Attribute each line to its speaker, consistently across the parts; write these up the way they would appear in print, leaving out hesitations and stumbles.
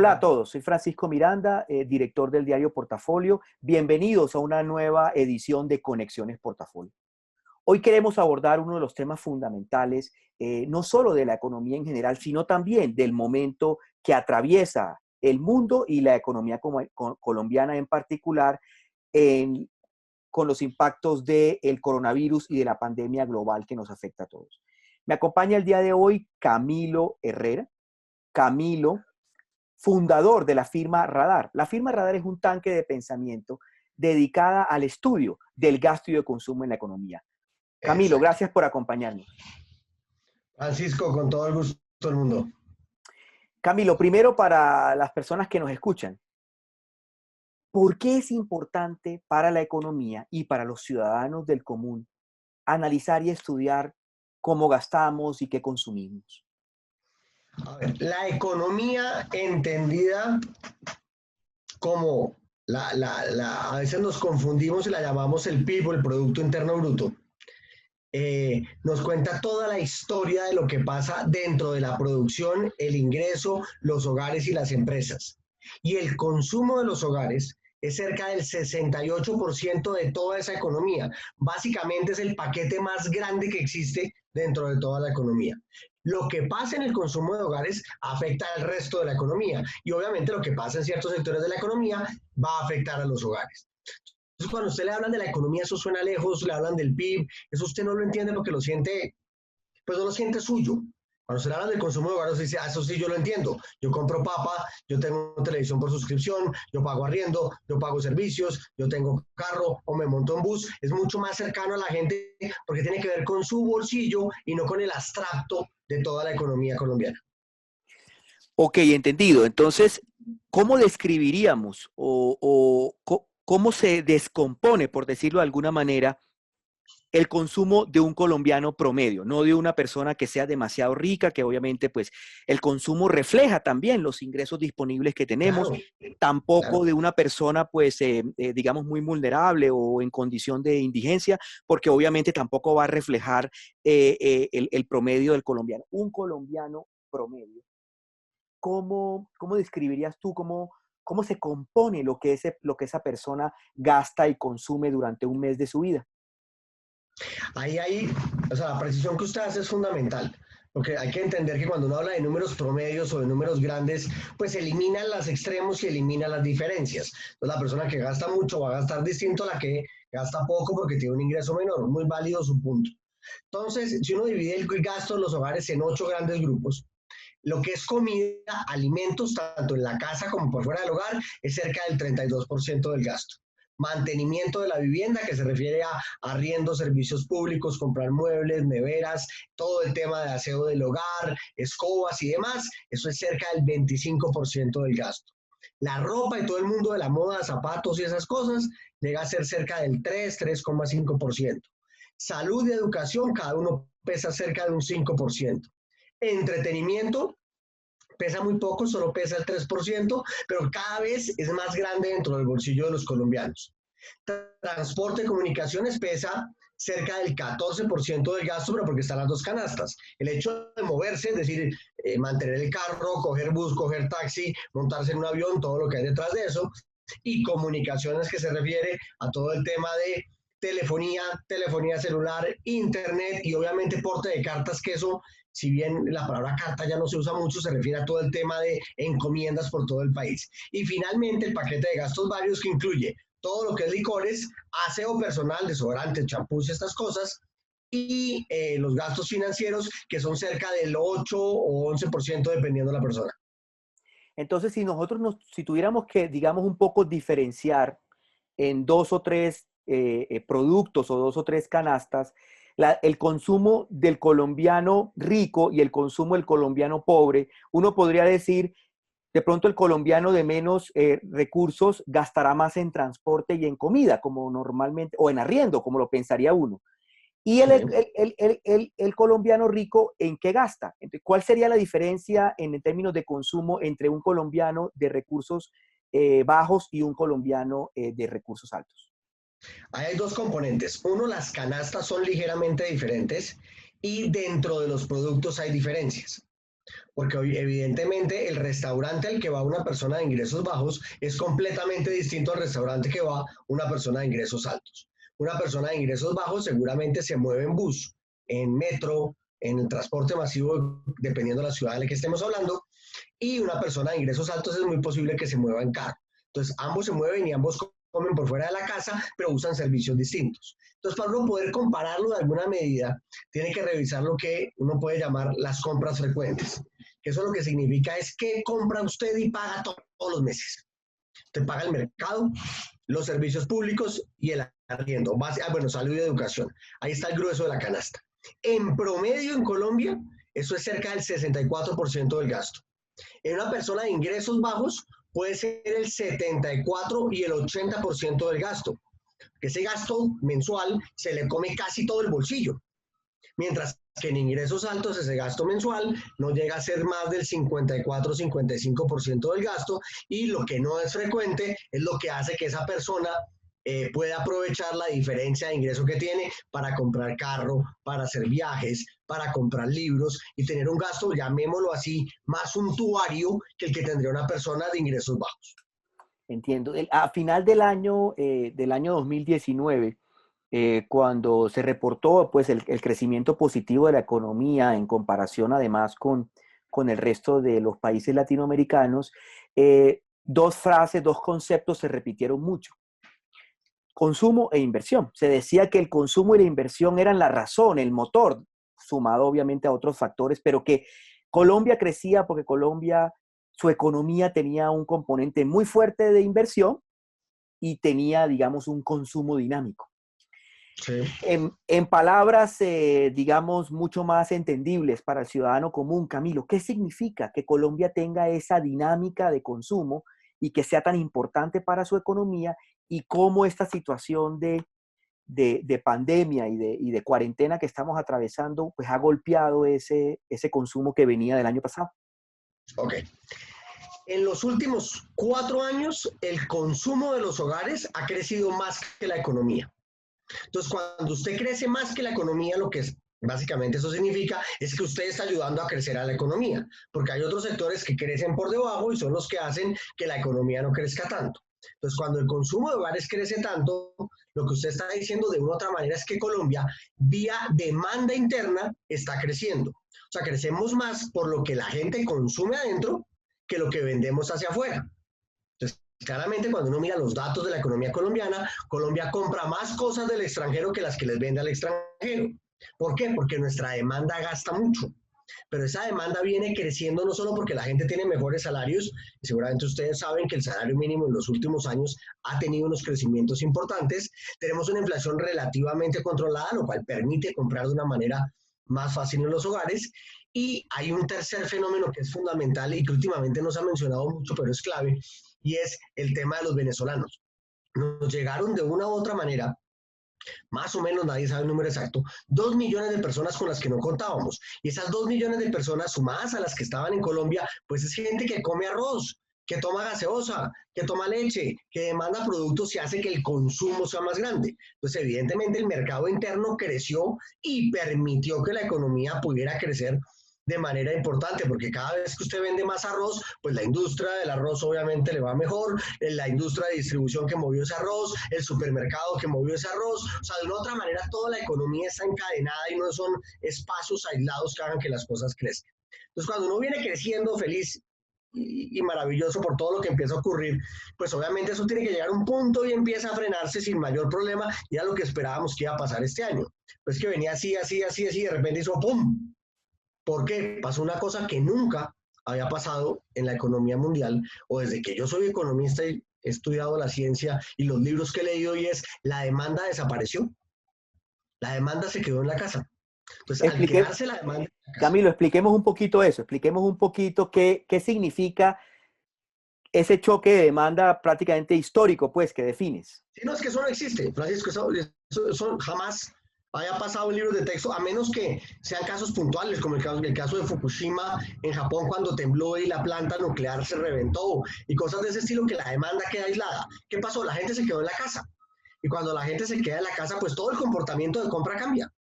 Speaker 1: Hola a todos, soy Francisco Miranda, director del diario Portafolio. Bienvenidos a una nueva edición de Conexiones Portafolio. Hoy queremos abordar uno de los temas fundamentales, no solo de la economía en general, sino también del momento que atraviesa el mundo y la economía colombiana en particular, con los impactos del coronavirus y de la pandemia global que nos afecta a todos. Me acompaña el día de hoy Camilo Herrera. Camilo, fundador de la firma Radar. La firma Radar es un tanque de pensamiento dedicada al estudio del gasto y de consumo en la economía. Camilo,
Speaker 2: Exacto.
Speaker 1: gracias por acompañarnos.
Speaker 2: Francisco, con todo el gusto del mundo.
Speaker 1: Camilo, primero para las personas que nos escuchan, ¿por qué es importante para la economía y para los ciudadanos del común analizar y estudiar cómo gastamos y qué consumimos?
Speaker 2: A ver, la economía entendida como a veces nos confundimos y la llamamos el PIB o el Producto Interno Bruto. Nos cuenta toda la historia de lo que pasa dentro de la producción, el ingreso, los hogares y las empresas. Y el consumo de los hogares es cerca del 68% de toda esa economía. Básicamente es el paquete más grande que existe dentro de toda la economía. Lo que pasa en el consumo de hogares afecta al resto de la economía y obviamente lo que pasa en ciertos sectores de la economía va a afectar a los hogares. Entonces, cuando usted le hablan de la economía, eso suena lejos, le hablan del PIB, eso usted no lo entiende porque lo siente, pues no lo siente suyo. Cuando se le habla del consumo de hogares, usted dice, eso sí yo lo entiendo. Yo compro papa, yo tengo televisión por suscripción, yo pago arriendo, yo pago servicios, yo tengo carro o me monto en bus. Es mucho más cercano a la gente porque tiene que ver con su bolsillo y no con el abstracto de toda la economía colombiana.
Speaker 1: Ok, entendido. Entonces, ¿cómo describiríamos cómo se descompone, por decirlo de alguna manera, el consumo de un colombiano promedio, no de una persona que sea demasiado rica, que obviamente pues el consumo refleja también los ingresos disponibles que tenemos,
Speaker 2: Claro,
Speaker 1: tampoco
Speaker 2: claro.
Speaker 1: de una persona pues digamos muy vulnerable o en condición de indigencia, porque obviamente tampoco va a reflejar el promedio del colombiano. Un colombiano promedio, ¿cómo describirías tú cómo se compone lo que esa persona gasta y consume durante un mes de su vida?
Speaker 2: Ahí, o sea, la precisión que usted hace es fundamental, porque hay que entender que cuando uno habla de números promedios o de números grandes, pues elimina los extremos y elimina las diferencias. Entonces, la persona que gasta mucho va a gastar distinto a la que gasta poco porque tiene un ingreso menor. Muy válido su punto. Entonces, si uno divide el gasto de los hogares en 8 grandes grupos, lo que es comida, alimentos, tanto en la casa como por fuera del hogar, es cerca del 32% del gasto. Mantenimiento de la vivienda, que se refiere a arriendo, servicios públicos, comprar muebles, neveras, todo el tema de aseo del hogar, escobas y demás, eso es cerca del 25% del gasto. La ropa y todo el mundo de la moda, zapatos y esas cosas, llega a ser cerca del 3,5%. Salud y educación, cada uno pesa cerca de un 5%. Entretenimiento pesa muy poco, solo pesa el 3%, pero cada vez es más grande dentro del bolsillo de los colombianos. Transporte y comunicaciones pesa cerca del 14% del gasto, pero porque están las dos canastas. El hecho de moverse, es decir, mantener el carro, coger bus, coger taxi, montarse en un avión, todo lo que hay detrás de eso, y comunicaciones que se refiere a todo el tema de telefonía, telefonía celular, internet y obviamente porte de cartas, que eso, si bien la palabra carta ya no se usa mucho, se refiere a todo el tema de encomiendas por todo el país. Y finalmente el paquete de gastos varios que incluye todo lo que es licores, aseo personal, desodorante, champús y estas cosas, y los gastos financieros que son cerca del 8 o 11% dependiendo de la persona.
Speaker 1: Entonces, si tuviéramos que, digamos, un poco diferenciar en dos o tres productos o dos o tres canastas, el consumo del colombiano rico y el consumo del colombiano pobre, uno podría decir, de pronto el colombiano de menos recursos gastará más en transporte y en comida, como normalmente, o en arriendo, como lo pensaría uno. Y
Speaker 2: Sí.
Speaker 1: el colombiano rico, ¿en qué gasta? Entonces, ¿cuál sería la diferencia en términos de consumo entre un colombiano de recursos bajos y un colombiano de recursos altos?
Speaker 2: Ahí hay dos componentes. Uno, las canastas son ligeramente diferentes y dentro de los productos hay diferencias. Porque hoy, evidentemente el restaurante al que va una persona de ingresos bajos es completamente distinto al restaurante que va una persona de ingresos altos. Una persona de ingresos bajos seguramente se mueve en bus, en metro, en el transporte masivo, dependiendo de la ciudad de la que estemos hablando, y una persona de ingresos altos es muy posible que se mueva en carro. Entonces, ambos se mueven y ambos comen por fuera de la casa, pero usan servicios distintos. Entonces, para uno poder compararlo de alguna medida, tiene que revisar lo que uno puede llamar las compras frecuentes. Que eso lo que significa es que compra usted y paga todos los meses. Usted paga el mercado, los servicios públicos y el arriendo. Bueno, salud y educación. Ahí está el grueso de la canasta. En promedio en Colombia, eso es cerca del 64% del gasto. En una persona de ingresos bajos puede ser el 74 y el 80% del gasto. Ese gasto mensual se le come casi todo el bolsillo. Mientras que en ingresos altos ese gasto mensual no llega a ser más del 54-55% del gasto, y lo que no es frecuente es lo que hace que esa persona pueda aprovechar la diferencia de ingreso que tiene para comprar carro, para hacer viajes, para comprar libros y tener un gasto, llamémoslo así, más suntuario que el que tendría una persona de ingresos bajos.
Speaker 1: Entiendo. A final del año 2019, cuando se reportó pues, el crecimiento positivo de la economía en comparación además con el resto de los países latinoamericanos, dos frases, dos conceptos se repitieron mucho: consumo e inversión. Se decía que el consumo y la inversión eran la razón, el motor, sumado obviamente a otros factores, pero que Colombia crecía porque Colombia, su economía tenía un componente muy fuerte de inversión y tenía, digamos, un consumo dinámico.
Speaker 2: Sí.
Speaker 1: En palabras, digamos, mucho más entendibles para el ciudadano común, Camilo, ¿qué significa que Colombia tenga esa dinámica de consumo y que sea tan importante para su economía, y cómo esta situación de pandemia y de cuarentena que estamos atravesando pues ha golpeado ese consumo que venía del año pasado?
Speaker 2: Ok. En los últimos 4 años, el consumo de los hogares ha crecido más que la economía. Entonces, cuando usted crece más que la economía, lo que es, básicamente eso significa es que usted está ayudando a crecer a la economía, porque hay otros sectores que crecen por debajo y son los que hacen que la economía no crezca tanto. Entonces, cuando el consumo de hogares crece tanto, lo que usted está diciendo de una u otra manera es que Colombia, vía demanda interna, está creciendo. O sea, crecemos más por lo que la gente consume adentro que lo que vendemos hacia afuera. Entonces, claramente cuando uno mira los datos de la economía colombiana, Colombia compra más cosas del extranjero que las que les vende al extranjero. ¿Por qué? Porque nuestra demanda gasta mucho. Pero esa demanda viene creciendo no solo porque la gente tiene mejores salarios, y seguramente ustedes saben que el salario mínimo en los últimos años ha tenido unos crecimientos importantes, tenemos una inflación relativamente controlada, lo cual permite comprar de una manera más fácil en los hogares. Y hay un tercer fenómeno que es fundamental y que últimamente no se ha mencionado mucho, pero es clave, y es el tema de los venezolanos. Nos llegaron de una u otra manera, más o menos, nadie sabe el número exacto, 2 millones de personas con las que no contábamos. Y esas 2 millones de personas, sumadas a las que estaban en Colombia, pues es gente que come arroz, que toma gaseosa, que toma leche, que demanda productos y hace que el consumo sea más grande. Entonces, evidentemente, el mercado interno creció y permitió que la economía pudiera crecer de manera importante, porque cada vez que usted vende más arroz, pues la industria del arroz obviamente le va mejor, la industria de distribución que movió ese arroz, el supermercado que movió ese arroz, o sea, de una otra manera toda la economía está encadenada y no son espacios aislados que hagan que las cosas crezcan. Entonces, cuando uno viene creciendo feliz y maravilloso por todo lo que empieza a ocurrir, pues obviamente eso tiene que llegar a un punto y empieza a frenarse sin mayor problema, y era lo que esperábamos que iba a pasar este año. Pues que venía así, así, así, así, y de repente hizo ¡pum! Porque pasó una cosa que nunca había pasado en la economía mundial, o desde que yo soy economista y he estudiado la ciencia y los libros que he leído, y es la demanda desapareció. La demanda se quedó en la casa. Entonces, al
Speaker 1: Explique,
Speaker 2: quedarse la demanda en la casa,
Speaker 1: Camilo, expliquemos un poquito eso, expliquemos un poquito qué significa ese choque de demanda prácticamente histórico, pues, que defines.
Speaker 2: sí, no, es que eso no existe, Francisco, eso jamás haya pasado en libros de texto, a menos que sean casos puntuales, como el caso de Fukushima en Japón, cuando tembló y la planta nuclear se reventó, y cosas de ese estilo, que la demanda queda aislada. ¿Qué pasó? La gente se quedó en la casa. Y cuando la gente se queda en la casa, pues todo el comportamiento de compra cambia.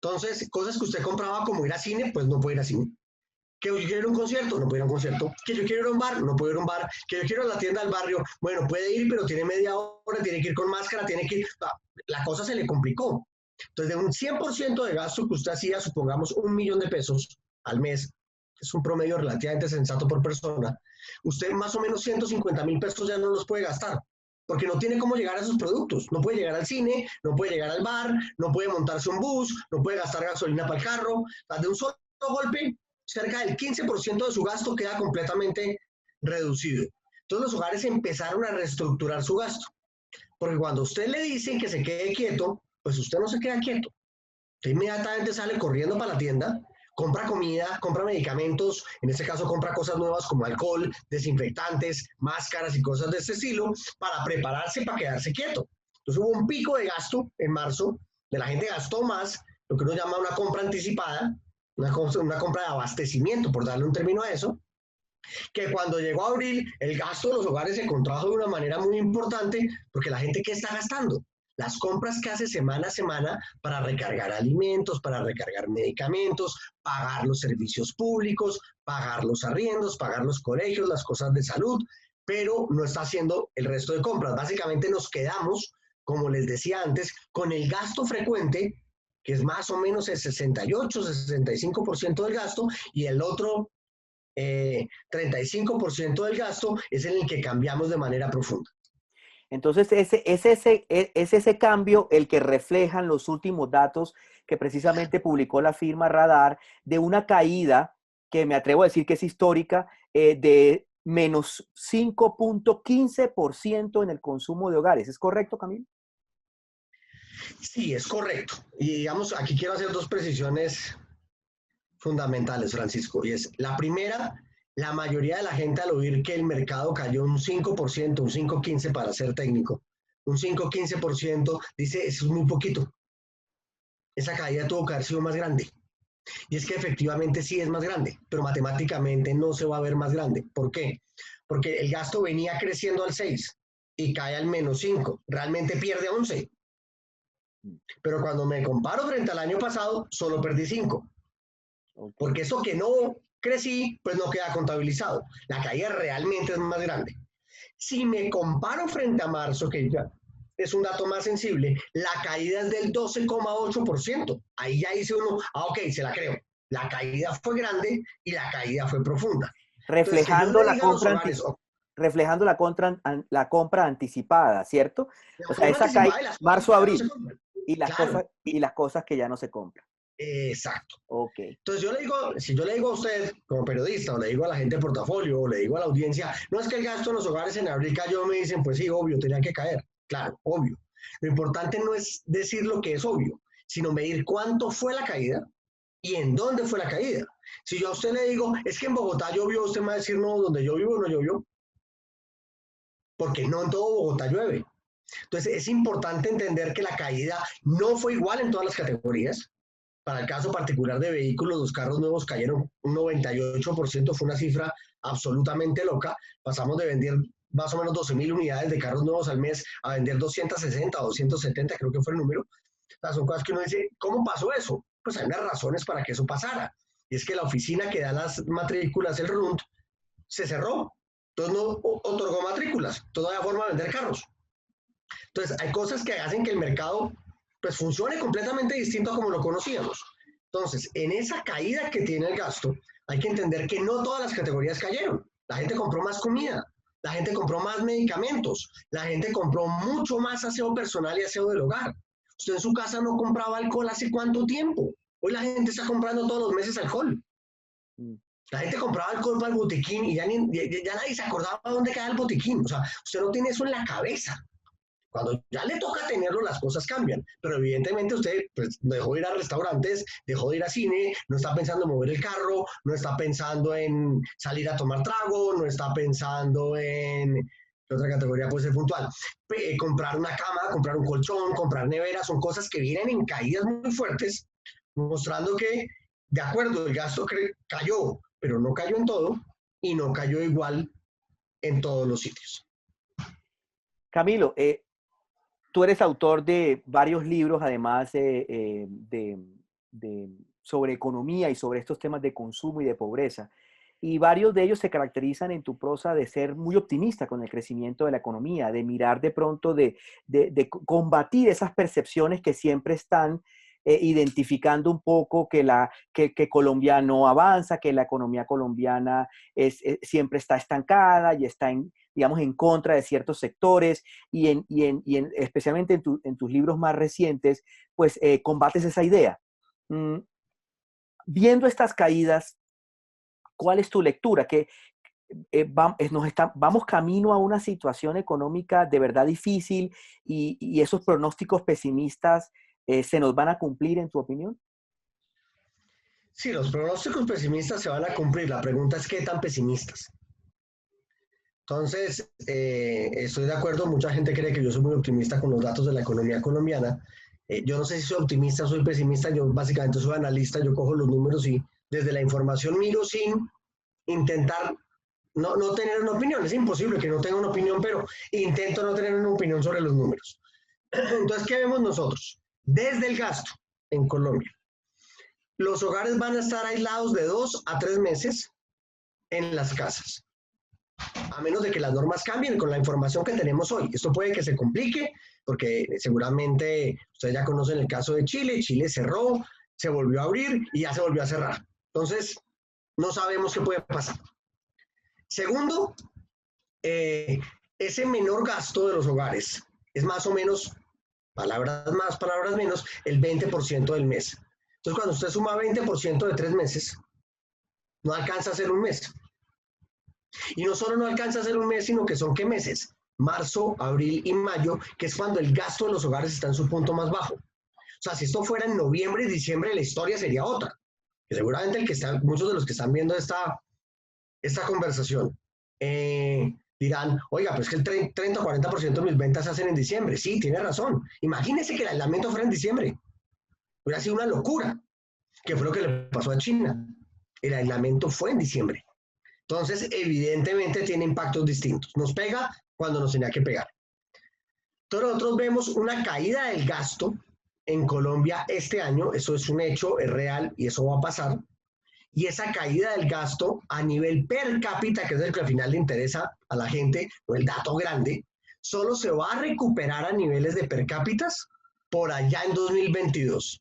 Speaker 2: Entonces, cosas que usted compraba como ir a cine, pues no puede ir a cine. Que yo quiero ir a un concierto, no puede ir a un concierto. Que yo quiero ir a un bar, no puede ir a un bar. Que yo quiero ir a la tienda del barrio, bueno, puede ir, pero tiene media hora, tiene que ir con máscara, tiene que ir. La cosa se le complicó. Entonces, de un 100% de gasto que usted hacía, supongamos 1.000.000 de pesos al mes, es un promedio relativamente sensato por persona, usted más o menos 150.000 pesos ya no los puede gastar, porque no tiene cómo llegar a esos productos. No puede llegar al cine, no puede llegar al bar, no puede montarse un bus, no puede gastar gasolina para el carro. O sea, de un solo golpe, cerca del 15% de su gasto queda completamente reducido. Entonces los hogares empezaron a reestructurar su gasto, porque cuando a usted le dicen que se quede quieto, pues usted no se queda quieto. Usted inmediatamente sale corriendo para la tienda, compra comida, compra medicamentos, en este caso compra cosas nuevas como alcohol, desinfectantes, máscaras y cosas de este estilo, para prepararse para quedarse quieto. Entonces hubo un pico de gasto en marzo, de la gente gastó más, lo que uno llama una compra anticipada, una compra de abastecimiento, por darle un término a eso, que cuando llegó abril, el gasto de los hogares se contrajo de una manera muy importante, porque la gente, ¿qué está gastando? Las compras que hace semana a semana para recargar alimentos, para recargar medicamentos, pagar los servicios públicos, pagar los arriendos, pagar los colegios, las cosas de salud, pero no está haciendo el resto de compras. Básicamente nos quedamos, como les decía antes, con el gasto frecuente, que es más o menos el 68-65% del gasto, y el otro 35% del gasto es en el que cambiamos de manera profunda.
Speaker 1: Entonces, es ese cambio el que reflejan los últimos datos que precisamente publicó la firma Radar de una caída que me atrevo a decir que es histórica, de menos 5,15% en el consumo de hogares. ¿Es correcto, Camilo?
Speaker 2: Sí, es correcto. Y digamos, aquí quiero hacer dos precisiones fundamentales, Francisco. Y es, la primera, la mayoría de la gente al oír que el mercado cayó un 5%, un 5,15 para ser técnico, un 5,15%, dice, eso es muy poquito. Esa caída tuvo que haber sido más grande. Y es que efectivamente sí es más grande, pero matemáticamente no se va a ver más grande. ¿Por qué? Porque el gasto venía creciendo al 6 y cae al menos 5. Realmente pierde 11. Pero cuando me comparo frente al año pasado, solo perdí 5.
Speaker 1: Okay.
Speaker 2: Porque eso que no crecí, pues no queda contabilizado. La caída realmente es más grande. Si me comparo frente a marzo, que ya es un dato más sensible, la caída es del 12,8%. Ahí ya dice uno, ok, se la creo. La caída fue grande y la caída fue profunda. Entonces, que yo
Speaker 1: Reflejando
Speaker 2: le
Speaker 1: la
Speaker 2: diga a los
Speaker 1: compra,
Speaker 2: hogares,
Speaker 1: reflejando la compra anticipada, ¿cierto?
Speaker 2: de
Speaker 1: O sea,
Speaker 2: forma
Speaker 1: esa caída,
Speaker 2: anticipada y las cosas que ya no se
Speaker 1: marzo-abril,
Speaker 2: compran. Claro,
Speaker 1: y las cosas que ya no se compran.
Speaker 2: exacto.
Speaker 1: Ok.
Speaker 2: Entonces yo le digo, si yo le digo a usted como periodista, o le digo a la gente de portafolio, o le digo a la audiencia, no es que el gasto en los hogares en abril cayó, me dicen, pues sí, obvio, tenía que caer. Claro, obvio. Lo importante no es decir lo que es obvio, sino medir cuánto fue la caída y en dónde fue la caída. Si yo a usted le digo, es que en Bogotá llovió, usted me va a decir, no, donde yo vivo no llovió, porque no en todo Bogotá llueve. Entonces es importante entender que la caída no fue igual en todas las categorías. Para el caso particular de vehículos, los carros nuevos cayeron un 98%, fue una cifra absolutamente loca. Pasamos de vender más o menos 12.000 unidades de carros nuevos al mes a vender 260 o 270, creo que fue el número. O sea, son cosas que uno dice, ¿cómo pasó eso? Pues hay unas razones para que eso pasara. Y es que la oficina que da las matrículas, el RUNT, se cerró. Entonces no otorgó matrículas. Todavía forma de vender carros. Entonces, hay cosas que hacen que el mercado pues funcione completamente distinto a como lo conocíamos. Entonces, en esa caída que tiene el gasto, hay que entender que no todas las categorías cayeron. La gente compró más comida, la gente compró más medicamentos, la gente compró mucho más aseo personal y aseo del hogar. Usted en su casa no compraba alcohol hace cuánto tiempo. Hoy la gente está comprando todos los meses alcohol.
Speaker 1: Mm.
Speaker 2: La gente compraba alcohol para el botiquín y ya nadie se acordaba dónde quedaba el botiquín. O sea, usted no tiene eso en la cabeza. Cuando ya le toca tenerlo, las cosas cambian. Pero evidentemente usted pues, dejó de ir a restaurantes, dejó de ir a cine, no está pensando en mover el carro, no está pensando en salir a tomar trago, no está pensando en... ¿Qué otra categoría puede ser puntual? Comprar una cama, comprar un colchón, comprar nevera, son cosas que vienen en caídas muy fuertes, mostrando que, de acuerdo, el gasto cayó, pero no cayó en todo y no cayó igual en todos los sitios.
Speaker 1: Camilo, tú eres autor de varios libros, además de sobre economía y sobre estos temas de consumo y de pobreza. Y varios de ellos se caracterizan en tu prosa de ser muy optimista con el crecimiento de la economía, de mirar de pronto, de combatir esas percepciones que siempre están identificando un poco que Colombia no avanza, que la economía colombiana siempre está estancada y está digamos, en contra de ciertos sectores especialmente en tus libros más recientes, pues combates esa idea. Viendo estas caídas, ¿cuál es tu lectura? Que vamos camino a una situación económica de verdad difícil y esos pronósticos pesimistas se nos van a cumplir, en tu opinión.
Speaker 2: Sí, los pronósticos pesimistas se van a cumplir. La pregunta es qué tan pesimistas. Entonces, estoy de acuerdo, mucha gente cree que yo soy muy optimista con los datos de la economía colombiana. Yo no sé si soy optimista o soy pesimista, yo básicamente soy analista, yo cojo los números y desde la información miro sin intentar no tener una opinión. Es imposible que no tenga una opinión, pero intento no tener una opinión sobre los números. Entonces, ¿qué vemos nosotros? Desde el gasto en Colombia. Los hogares van a estar aislados de 2 a 3 meses en las casas, a menos de que las normas cambien con la información que tenemos hoy. Esto puede que se complique, porque seguramente ustedes ya conocen el caso de Chile. Chile cerró, se volvió a abrir y ya se volvió a cerrar. Entonces, no sabemos qué puede pasar. Segundo, ese menor gasto de los hogares es más o menos, palabras más, palabras menos, el 20% del mes. Entonces, cuando usted suma 20% de 3 meses, no alcanza a ser un mes. Y no solo no alcanza a ser un mes, sino que son ¿qué meses? Marzo, abril y mayo, que es cuando el gasto de los hogares está en su punto más bajo. O sea, si esto fuera en noviembre y diciembre, la historia sería otra. Que seguramente muchos de los que están viendo esta conversación dirán, oiga, pues que el 30 o 40% de mis ventas se hacen en diciembre. Sí, tiene razón. Imagínese que el aislamiento fuera en diciembre. Hubiera sido una locura, que fue lo que le pasó a China. El aislamiento fue en diciembre. Entonces, evidentemente tiene impactos distintos. Nos pega cuando nos tenía que pegar. Entonces, nosotros vemos una caída del gasto en Colombia este año. Eso es un hecho, es real y eso va a pasar. Y esa caída del gasto a nivel per cápita, que es el que al final le interesa a la gente, o el dato grande, solo se va a recuperar a niveles de per cápitas por allá en 2022.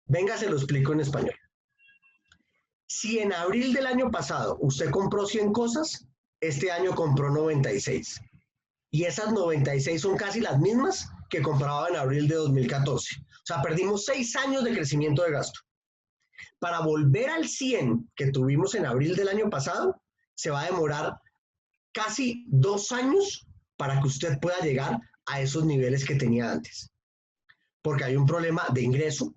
Speaker 2: Venga, se lo explico en español. Si en abril del año pasado usted compró 100 cosas, este año compró 96. Y esas 96 son casi las mismas que compraba en abril de 2014. O sea, perdimos 6 años de crecimiento de gasto. Para volver al 100 que tuvimos en abril del año pasado, se va a demorar casi 2 años para que usted pueda llegar a esos niveles que tenía antes. Porque hay un problema de ingreso,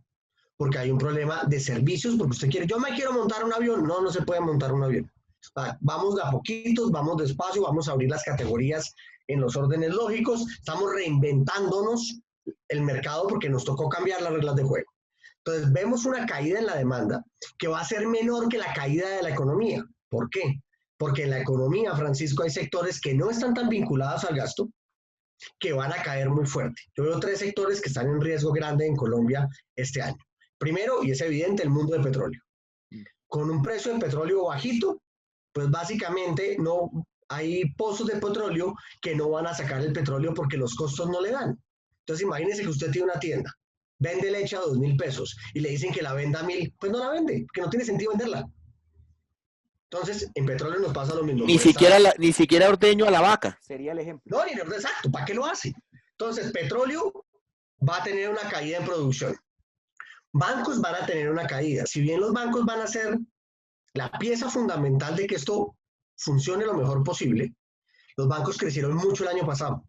Speaker 2: porque hay un problema de servicios, porque usted quiere, yo me quiero montar un avión, no se puede montar un avión. Vamos de a poquitos, vamos despacio, vamos a abrir las categorías en los órdenes lógicos, estamos reinventándonos el mercado porque nos tocó cambiar las reglas de juego. Entonces vemos una caída en la demanda que va a ser menor que la caída de la economía. ¿Por qué? Porque en la economía, Francisco, hay sectores que no están tan vinculados al gasto, que van a caer muy fuerte. Yo veo 3 sectores que están en riesgo grande en Colombia este año. Primero, y es evidente, el mundo del petróleo. Con un precio de petróleo bajito, pues básicamente no hay pozos de petróleo que no van a sacar el petróleo porque los costos no le dan. Entonces imagínese que usted tiene una tienda, vende leche a 2.000 pesos y le dicen que la venda a 1.000, pues no la vende, porque no tiene sentido venderla. Entonces, en petróleo nos pasa lo mismo.
Speaker 1: Ni siquiera ordeño a la vaca, sería el ejemplo.
Speaker 2: No, exacto, ¿para qué lo hace? Entonces, petróleo va a tener una caída en producción. Bancos van a tener una caída. Si bien los bancos van a ser la pieza fundamental de que esto funcione lo mejor posible, los bancos crecieron mucho el año pasado.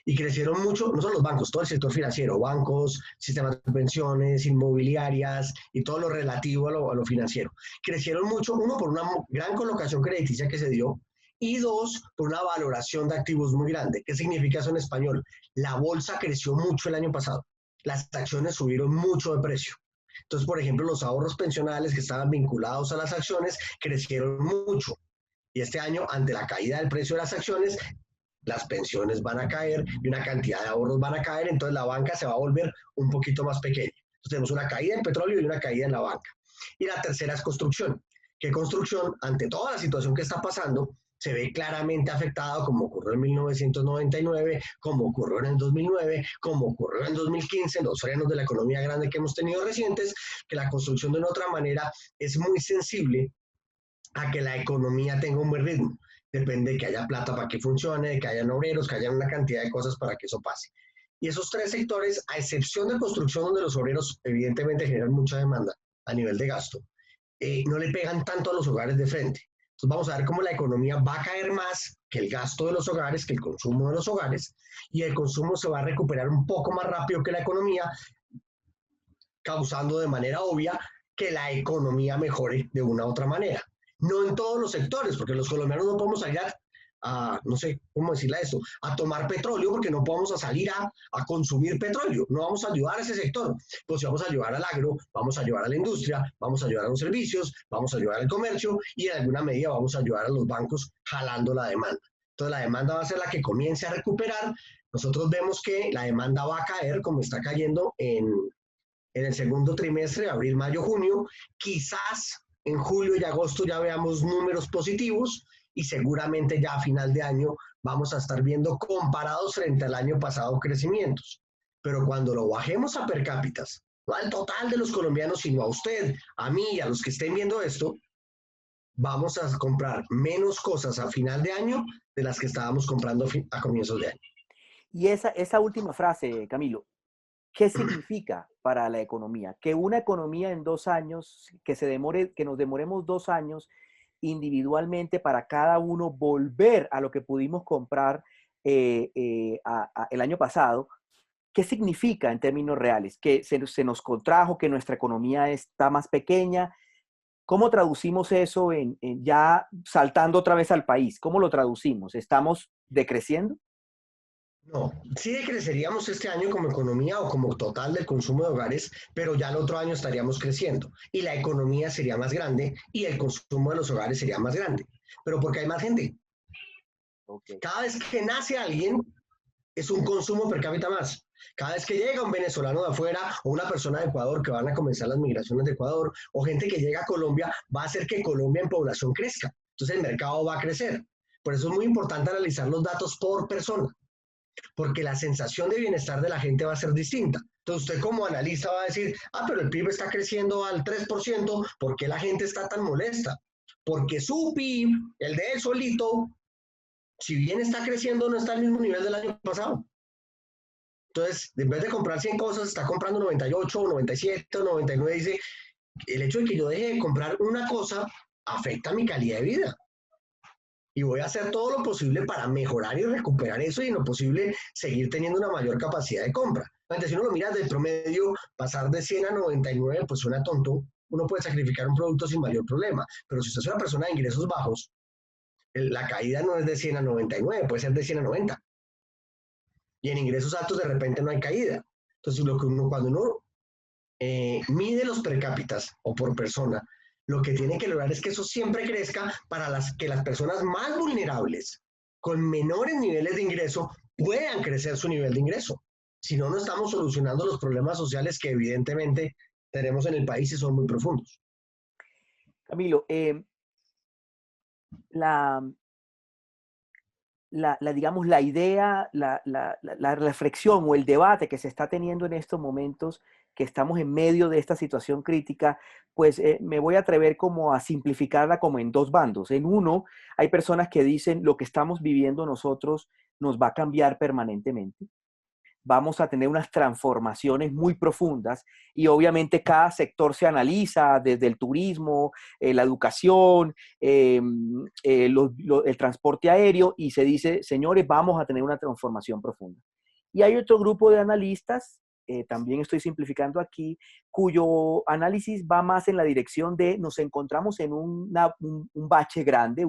Speaker 2: Y crecieron mucho, no solo los bancos, todo el sector financiero, bancos, sistemas de pensiones, inmobiliarias y todo lo relativo a lo financiero. Crecieron mucho, uno, por una gran colocación crediticia que se dio, y dos, por una valoración de activos muy grande. ¿Qué significa eso en español? La bolsa creció mucho el año pasado. Las acciones subieron mucho de precio. Entonces, por ejemplo, los ahorros pensionales que estaban vinculados a las acciones crecieron mucho. Y este año, ante la caída del precio de las acciones, las pensiones van a caer y una cantidad de ahorros van a caer, entonces la banca se va a volver un poquito más pequeña. Entonces tenemos una caída en petróleo y una caída en la banca. Y la tercera es construcción, que construcción, ante toda la situación que está pasando, se ve claramente afectado, como ocurrió en 1999, como ocurrió en el 2009, como ocurrió en 2015, en los frenos de la economía grande que hemos tenido recientes, que la construcción de una otra manera es muy sensible a que la economía tenga un buen ritmo. Depende de que haya plata para que funcione, de que hayan obreros, que haya una cantidad de cosas para que eso pase. Y esos tres sectores, a excepción de construcción, donde los obreros evidentemente generan mucha demanda a nivel de gasto, no le pegan tanto a los hogares de frente. Entonces vamos a ver cómo la economía va a caer más que el gasto de los hogares, que el consumo de los hogares, y el consumo se va a recuperar un poco más rápido que la economía, causando de manera obvia que la economía mejore de una u otra manera. No en todos los sectores, porque los colombianos no podemos salir no sé cómo decirle esto, a tomar petróleo, porque no podemos salir a consumir petróleo. No vamos a ayudar a ese sector. Pues si vamos a ayudar al agro, vamos a ayudar a la industria, vamos a ayudar a los servicios, vamos a ayudar al comercio y en alguna medida vamos a ayudar a los bancos jalando la demanda. Entonces la demanda va a ser la que comience a recuperar. Nosotros vemos que la demanda va a caer como está cayendo en el segundo trimestre, abril, mayo, junio. Quizás en julio y agosto ya veamos números positivos y seguramente ya a final de año vamos a estar viendo comparados frente al año pasado crecimientos. Pero cuando lo bajemos a per cápitas, no al total de los colombianos, sino a usted, a mí y a los que estén viendo esto, vamos a comprar menos cosas a final de año de las que estábamos comprando a comienzos de año.
Speaker 1: Y esa última frase, Camilo, ¿qué significa para la economía? Que una economía en 2 años, que nos demoremos 2 años individualmente para cada uno volver a lo que pudimos comprar el año pasado. ¿Qué significa en términos reales? Que se nos contrajo, que nuestra economía está más pequeña. ¿Cómo traducimos eso ya saltando otra vez al país? ¿Cómo lo traducimos? ¿Estamos decreciendo?
Speaker 2: No, sí creceríamos este año como economía o como total del consumo de hogares, pero ya el otro año estaríamos creciendo y la economía sería más grande y el consumo de los hogares sería más grande. Pero porque hay más gente.
Speaker 1: Okay.
Speaker 2: Cada vez que nace alguien, es un consumo per cápita más. Cada vez que llega un venezolano de afuera o una persona de Ecuador, que van a comenzar las migraciones de Ecuador, o gente que llega a Colombia, va a hacer que Colombia en población crezca. Entonces el mercado va a crecer. Por eso es muy importante analizar los datos por persona, porque la sensación de bienestar de la gente va a ser distinta. Entonces usted como analista va a decir, pero el PIB está creciendo al 3%, ¿por qué la gente está tan molesta? Porque su PIB, el de él solito, si bien está creciendo, no está al mismo nivel del año pasado. Entonces, en vez de comprar 100 cosas, está comprando 98 o 97 o 99. Dice, el hecho de que yo deje de comprar una cosa afecta mi calidad de vida. Y voy a hacer todo lo posible para mejorar y recuperar eso y en lo posible seguir teniendo una mayor capacidad de compra. Entonces, si uno lo mira de promedio, pasar de 100 a 99, pues suena tonto. Uno puede sacrificar un producto sin mayor problema. Pero si usted es una persona de ingresos bajos, la caída no es de 100 a 99, puede ser de 100 a 90. Y en ingresos altos de repente no hay caída. Entonces, cuando uno mide los per cápitas o por persona, lo que tiene que lograr es que eso siempre crezca para que las personas más vulnerables, con menores niveles de ingreso, puedan crecer su nivel de ingreso. Si no, no estamos solucionando los problemas sociales que evidentemente tenemos en el país y son muy profundos.
Speaker 1: Camilo, la, digamos, la idea, la reflexión o el debate que se está teniendo en estos momentos, que estamos en medio de esta situación crítica, pues me voy a atrever como a simplificarla como en dos bandos. En uno, hay personas que dicen lo que estamos viviendo nosotros nos va a cambiar permanentemente. Vamos a tener unas transformaciones muy profundas y obviamente cada sector se analiza desde el turismo, la educación, el transporte aéreo y se dice, señores, vamos a tener una transformación profunda. Y hay otro grupo de analistas, también estoy simplificando aquí, cuyo análisis va más en la dirección de nos encontramos en un bache grande,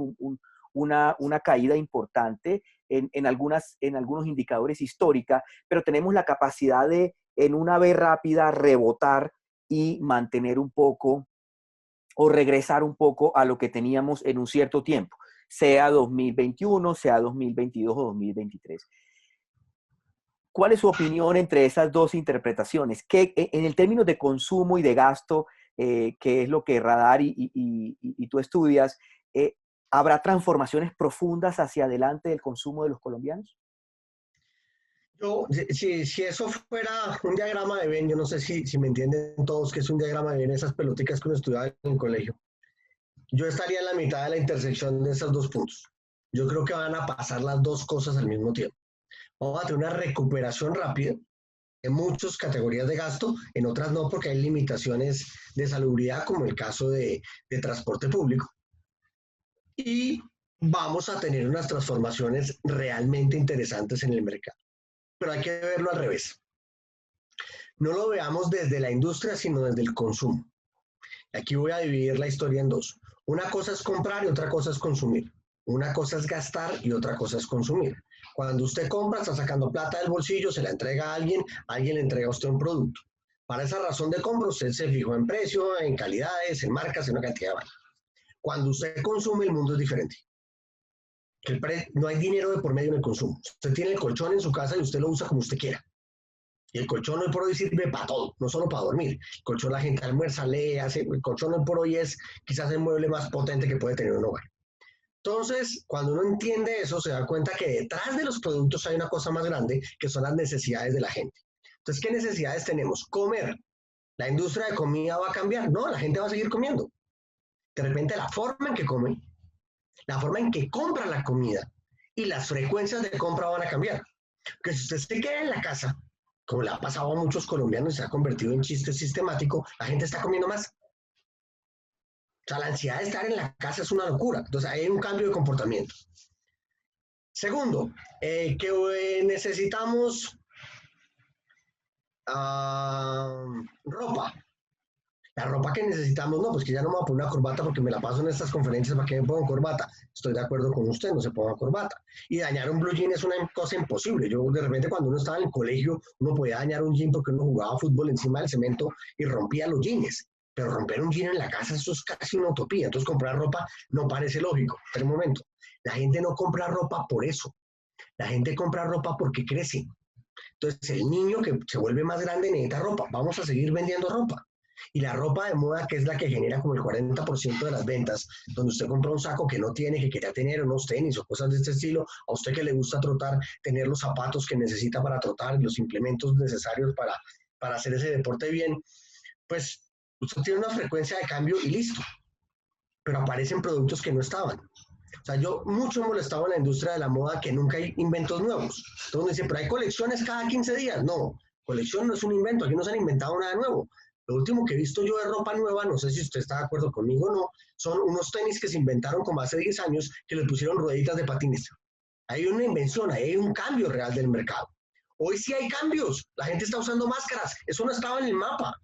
Speaker 1: una caída importante en algunos indicadores históricos, pero tenemos la capacidad de, en una vez rápida, rebotar y mantener un poco o regresar un poco a lo que teníamos en un cierto tiempo, sea 2021, sea 2022 o 2023. ¿Cuál es su opinión entre esas dos interpretaciones? En el término de consumo y de gasto, que es lo que Radar y tú estudias, eh, ¿habrá transformaciones profundas hacia adelante del consumo de los colombianos?
Speaker 2: Si eso fuera un diagrama de Venn, yo no sé si me entienden todos que es un diagrama de Venn, esas peloticas que uno estudiaba en el colegio. Yo estaría en la mitad de la intersección de esos dos puntos. Yo creo que van a pasar las dos cosas al mismo tiempo. Vamos a tener una recuperación rápida en muchas categorías de gasto, en otras no, porque hay limitaciones de salubridad, como el caso de transporte público. Y vamos a tener unas transformaciones realmente interesantes en el mercado. Pero hay que verlo al revés. No lo veamos desde la industria, sino desde el consumo. Aquí voy a dividir la historia en dos. Una cosa es comprar y otra cosa es consumir. Una cosa es gastar y otra cosa es consumir. Cuando usted compra, está sacando plata del bolsillo, se la entrega a alguien le entrega a usted un producto. Para esa razón de compra, usted se fijó en precio, en calidades, en marcas, en una cantidad de vainas. Cuando usted consume, el mundo es diferente. No hay dinero de por medio en el consumo. Usted tiene el colchón en su casa y usted lo usa como usted quiera. Y el colchón hoy por hoy sirve para todo, no solo para dormir. El colchón la gente almuerza, lee, hace. El colchón hoy por hoy es quizás el mueble más potente que puede tener un hogar. Entonces, cuando uno entiende eso, se da cuenta que detrás de los productos hay una cosa más grande, que son las necesidades de la gente. Entonces, ¿qué necesidades tenemos? Comer. ¿La industria de comida va a cambiar? No, la gente va a seguir comiendo. De repente, la forma en que come, la forma en que compra la comida y las frecuencias de compra van a cambiar. Porque si usted se queda en la casa, como le ha pasado a muchos colombianos y se ha convertido en chiste sistemático, la gente está comiendo más. O sea, la ansiedad de estar en la casa es una locura. Entonces, hay un cambio de comportamiento. Segundo, que necesitamos ropa. La ropa que necesitamos, no, pues que ya no me voy a poner una corbata porque me la paso en estas conferencias, ¿para qué me pongo corbata? Estoy de acuerdo con usted, no se ponga corbata. Y dañar un blue jean es una cosa imposible. Yo, de repente, cuando uno estaba en el colegio, uno podía dañar un jean porque uno jugaba fútbol encima del cemento y rompía los jeans. Pero romper un jean en la casa, eso es casi una utopía. Entonces, comprar ropa no parece lógico. Pero un momento, la gente no compra ropa por eso. La gente compra ropa porque crece. Entonces, el niño que se vuelve más grande necesita ropa. Vamos a seguir vendiendo ropa. Y la ropa de moda, que es la que genera como el 40% de las ventas, donde usted compra un saco que no tiene, que quería tener, unos tenis o cosas de este estilo, a usted que le gusta trotar, tener los zapatos que necesita para trotar, los implementos necesarios para hacer ese deporte bien, pues usted tiene una frecuencia de cambio y listo. Pero aparecen productos que no estaban. O sea, yo mucho he molestado en la industria de la moda que nunca hay inventos nuevos. Entonces dice, pero hay colecciones cada 15 días. No, colección no es un invento, aquí no se han inventado nada nuevo. Lo último que he visto yo de ropa nueva, no sé si usted está de acuerdo conmigo o no, son unos tenis que se inventaron como hace 10 años que le pusieron rueditas de patines. Hay una invención, hay un cambio real del mercado. Hoy sí hay cambios, la gente está usando máscaras, eso no estaba en el mapa.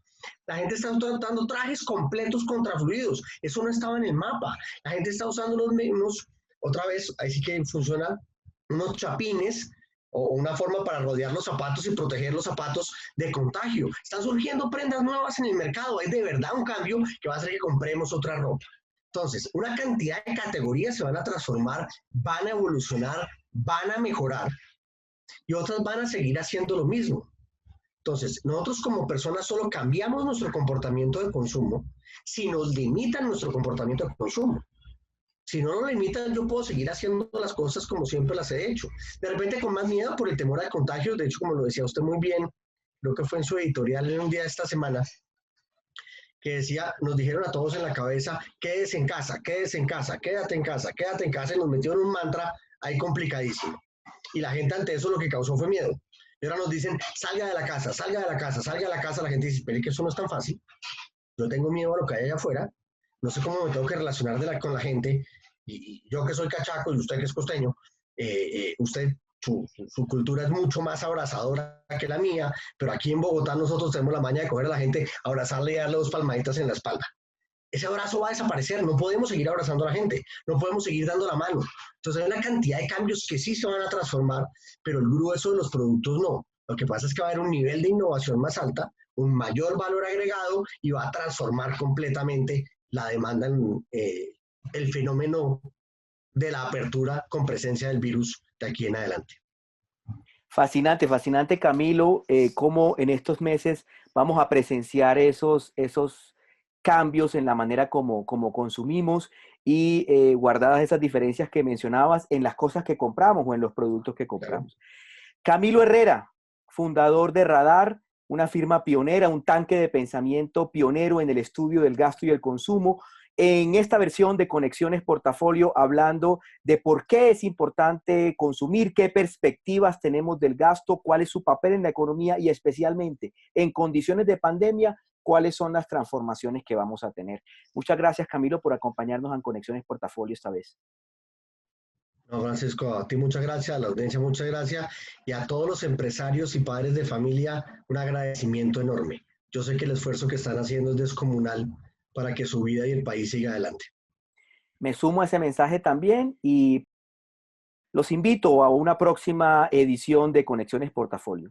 Speaker 2: La gente está usando trajes completos contra fluidos, eso no estaba en el mapa. La gente está usando otra vez, ahí sí que funciona, unos chapines o una forma para rodear los zapatos y proteger los zapatos de contagio. Están surgiendo prendas nuevas en el mercado, hay de verdad un cambio que va a hacer que compremos otra ropa. Entonces, una cantidad de categorías se van a transformar, van a evolucionar, van a mejorar y otras van a seguir haciendo lo mismo. Entonces, nosotros como personas solo cambiamos nuestro comportamiento de consumo si nos limitan nuestro comportamiento de consumo. Si no nos limitan, yo puedo seguir haciendo las cosas como siempre las he hecho. De repente con más miedo por el temor al contagio. De hecho, como lo decía usted muy bien, creo que fue en su editorial en un día de esta semana, que decía, nos dijeron a todos en la cabeza, quédese en casa, quédese en casa, quédate en casa, quédate en casa, y nos metieron un mantra ahí complicadísimo. Y la gente ante eso lo que causó fue miedo. Y ahora nos dicen, salga de la casa, salga de la casa, salga de la casa. La gente dice, pero que eso no es tan fácil. Yo tengo miedo a lo que hay allá afuera. No sé cómo me tengo que relacionar con la gente. Y yo que soy cachaco y usted que es costeño, usted, su cultura es mucho más abrazadora que la mía, pero aquí en Bogotá nosotros tenemos la maña de coger a la gente, abrazarle y darle dos palmaditas en la espalda. Ese abrazo va a desaparecer, no podemos seguir abrazando a la gente, no podemos seguir dando la mano. Entonces hay una cantidad de cambios que sí se van a transformar, pero el grueso de los productos no. Lo que pasa es que va a haber un nivel de innovación más alta, un mayor valor agregado y va a transformar completamente la demanda en el fenómeno de la apertura con presencia del virus de aquí en adelante.
Speaker 1: Fascinante, fascinante, Camilo, cómo en estos meses vamos a presenciar esos cambios en la manera como consumimos y guardadas esas diferencias que mencionabas en las cosas que compramos o en los productos que
Speaker 2: Claro.
Speaker 1: compramos. Camilo Herrera, fundador de Radar, una firma pionera, un tanque de pensamiento pionero en el estudio del gasto y el consumo, en esta versión de Conexiones Portafolio, hablando de por qué es importante consumir, qué perspectivas tenemos del gasto, cuál es su papel en la economía y especialmente en condiciones de pandemia, cuáles son las transformaciones que vamos a tener. Muchas gracias, Camilo, por acompañarnos en Conexiones Portafolio esta vez.
Speaker 2: No, Francisco, a ti muchas gracias, a la audiencia muchas gracias y a todos los empresarios y padres de familia un agradecimiento enorme. Yo sé que el esfuerzo que están haciendo es descomunal para que su vida y el país siga adelante.
Speaker 1: Me sumo a ese mensaje también y los invito a una próxima edición de Conexiones Portafolio.